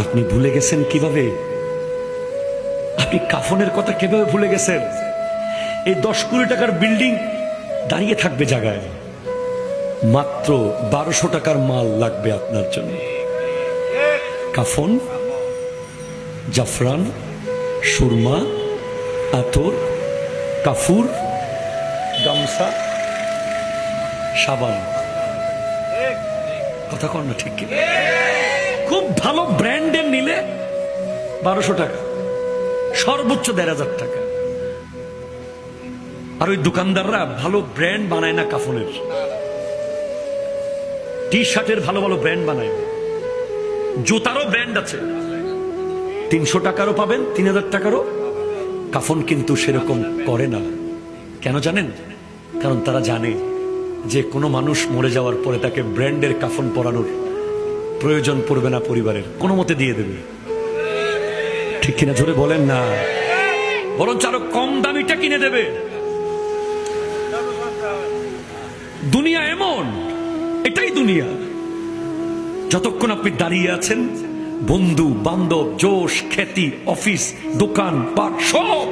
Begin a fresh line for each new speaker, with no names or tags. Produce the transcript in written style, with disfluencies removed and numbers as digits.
আপনি ভুলে গেছেন কিভাবে? আপনি কাফনের কথা কিভাবে ভুলে গেছেন? এই 10-20 টাকার বিল্ডিং দাঁড়িয়ে থাকবে জায়গায়, মাত্র 1200 টাকার মাল লাগবে আপনার জন্য। কাফন, জাফরান, সুরমা, আতর, কাফুর, গামছা, সাবান। কথা কন না ঠিক কিনা? খুব ভালো ব্র্যান্ডের নিলে 1200 টাকা, সর্বোচ্চ 1500 টাকা। আর ওই দোকানদাররা ভালো ব্র্যান্ড বানায় না কাফনের, টি শার্টের ভালো ভালো ব্র্যান্ড বানায়, জুতারও ব্র্যান্ড আছে, 300 টাকারও পাবেন, 3000 টাকারও। কাফন কিন্তু সেরকম করে না। কেন জানেন? কারণ তারা জানে যে কোনো মানুষ মরে যাওয়ার পরে তাকে ব্র্যান্ডের কাফন পরানোর প্রয়োজন পড়বে না, পরিবারের কোনো মতে দিয়ে দেবে। ঠিক কিনা জোরে বলেন না? বরঞ্চ আরো কম দামিটা কিনে দেবে। দুনিয়া এমন, এটাই দুনিয়া। যতক্ষণ আপনি দাঁড়িয়ে আছেন, বন্ধু বান্ধব, জোশ, খ্যাতি, অফিস, দোকান পাট সব